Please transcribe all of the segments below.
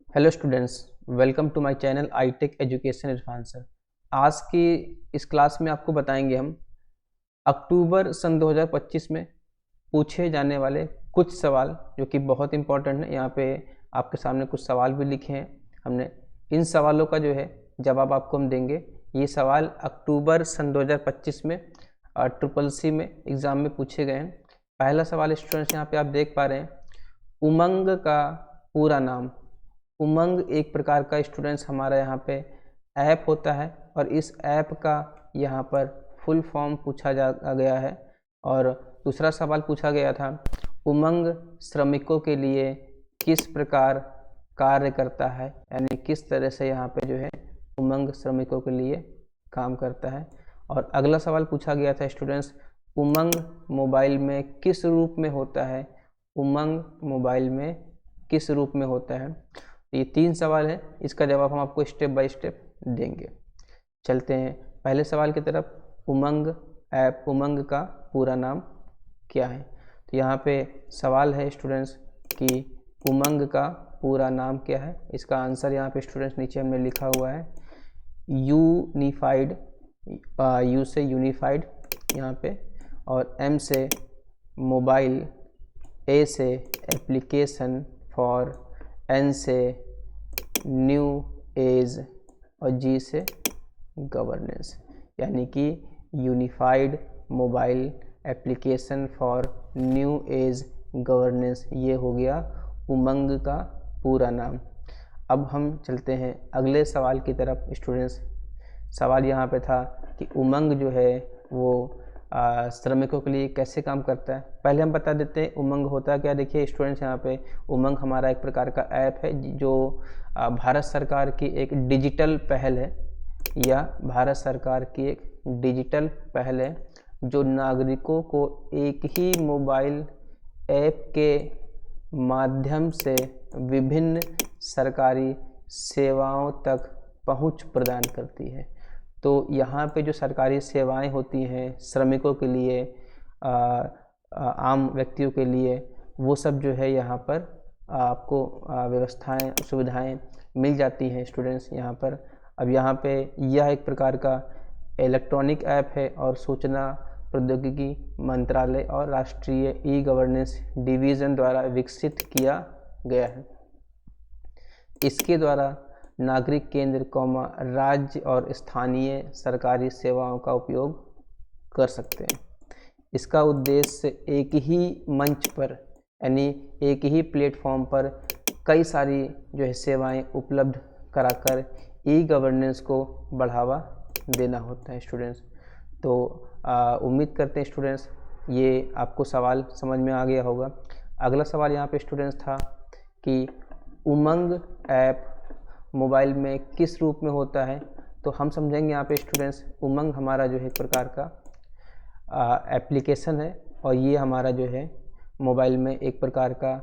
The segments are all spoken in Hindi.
Hello students, welcome to my channel I tech education Irfan sir. आज की इस क्लास में आपको बताएंगे हम अक्टूबर सन 2025 में पूछे जाने वाले कुछ सवाल जो कि बहुत इंपॉर्टेंट है। यहाँ पे आपके सामने कुछ सवाल भी लिखे हैं हमने। इन सवालों का जो है जवाब आपको हम देंगे। ये सवाल अक्टूबर सन 2025 में ट्रिपल सी में एग्ज़ाम में पूछे गए हैं। पहला सवाल स्टूडेंट्स यहाँ पे आप देख पा रहे हैं, उमंग का पूरा नाम। उमंग एक प्रकार का स्टूडेंट्स हमारा यहाँ पे ऐप होता है और इस ऐप का यहाँ पर फुल फॉर्म पूछा जा गया है। और दूसरा सवाल पूछा गया था, उमंग श्रमिकों के लिए किस प्रकार कार्य करता है, यानी किस तरह से यहाँ पे जो है उमंग श्रमिकों के लिए काम करता है। और अगला सवाल पूछा गया था स्टूडेंट्स, उमंग मोबाइल में किस रूप में होता है। उमंग मोबाइल में किस रूप में होता है। ये तीन सवाल है, इसका जवाब हम आपको स्टेप बाय स्टेप देंगे। चलते हैं पहले सवाल की तरफ। उमंग ऐप, उमंग का पूरा नाम क्या है। तो यहाँ पे सवाल है स्टूडेंट्स कि उमंग का पूरा नाम क्या है। इसका आंसर यहाँ पे स्टूडेंट्स नीचे हमने लिखा हुआ है, यूनिफाइड। यू से यूनिफाइड यहाँ पे, और एम से मोबाइल, ए से एप्लीकेशन फॉर, एन से न्यू एज और जी से गवर्नेंस, यानी कि unified mobile application for new age governance, ये हो गया उमंग का पूरा नाम। अब हम चलते हैं अगले सवाल की तरफ स्टूडेंट्स। सवाल यहाँ पे था कि उमंग जो है वो श्रमिकों के लिए कैसे काम करता है। पहले हम बता देते हैं उमंग होता है क्या। देखिए स्टूडेंट्स, यहाँ पे उमंग हमारा एक प्रकार का ऐप है जो भारत सरकार की एक डिजिटल पहल है, या भारत सरकार की एक डिजिटल पहल है जो नागरिकों को एक ही मोबाइल ऐप के माध्यम से विभिन्न सरकारी सेवाओं तक पहुंच प्रदान करती है। तो यहाँ पे जो सरकारी सेवाएं होती हैं श्रमिकों के लिए, आम व्यक्तियों के लिए, वो सब जो है यहाँ पर आपको व्यवस्थाएं, सुविधाएं मिल जाती हैं स्टूडेंट्स यहाँ पर। अब यहाँ पे यह एक प्रकार का इलेक्ट्रॉनिक ऐप है और सूचना प्रौद्योगिकी मंत्रालय और राष्ट्रीय ई गवर्नेंस डिवीज़न द्वारा विकसित किया गया है। इसके द्वारा नागरिक केंद्र, राज्य और स्थानीय सरकारी सेवाओं का उपयोग कर सकते हैं। इसका उद्देश्य एक ही मंच पर, यानी एक ही प्लेटफॉर्म पर कई सारी जो है सेवाएं उपलब्ध कराकर ई गवर्नेंस को बढ़ावा देना होता है स्टूडेंट्स। तो उम्मीद करते हैं स्टूडेंट्स ये आपको सवाल समझ में आ गया होगा। अगला सवाल यहाँ पे स्टूडेंट्स था कि उमंग ऐप मोबाइल में किस रूप में होता है। तो हम समझेंगे यहाँ पे स्टूडेंट्स, उमंग हमारा जो है एक प्रकार का एप्लीकेशन है और ये हमारा जो है मोबाइल में एक प्रकार का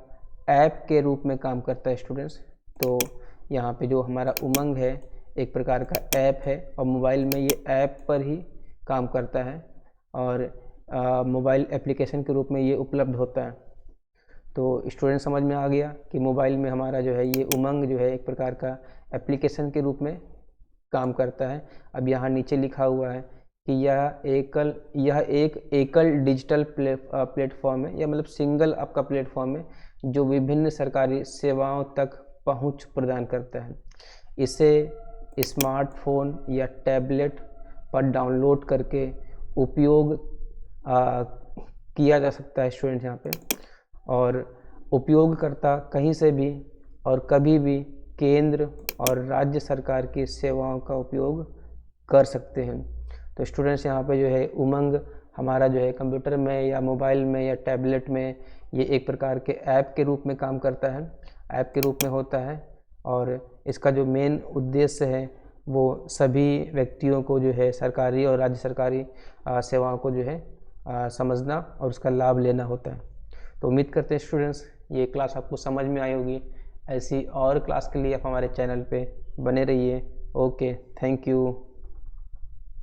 ऐप के रूप में काम करता है स्टूडेंट्स। तो यहाँ पे जो हमारा उमंग है एक प्रकार का ऐप है और मोबाइल में ये ऐप पर ही काम करता है और मोबाइल एप्लीकेशन के रूप में ये उपलब्ध होता है। तो स्टूडेंट समझ में आ गया कि मोबाइल में हमारा जो है ये उमंग जो है एक प्रकार का एप्लीकेशन के रूप में काम करता है। अब यहाँ नीचे लिखा हुआ है कि यह एक एकल डिजिटल प्लेटफॉर्म है, या मतलब सिंगल आपका प्लेटफॉर्म है जो विभिन्न सरकारी सेवाओं तक पहुंच प्रदान करता है। इसे स्मार्टफोन या टैबलेट पर डाउनलोड करके उपयोग किया जा सकता है स्टूडेंट यहाँ पे, और उपयोगकर्ता कहीं से भी और कभी भी केंद्र और राज्य सरकार की सेवाओं का उपयोग कर सकते हैं। तो स्टूडेंट्स यहाँ पे जो है उमंग हमारा जो है कंप्यूटर में या मोबाइल में या टैबलेट में ये एक प्रकार के ऐप के रूप में काम करता है, ऐप के रूप में होता है। और इसका जो मेन उद्देश्य है वो सभी व्यक्तियों को जो है सरकारी और राज्य सरकारी सेवाओं को जो है समझना और उसका लाभ लेना होता है। तो उम्मीद करते हैं स्टूडेंट्स ये क्लास आपको समझ में आई होगी। ऐसी और क्लास के लिए आप हमारे चैनल पे बने रहिए। Okay, thank you.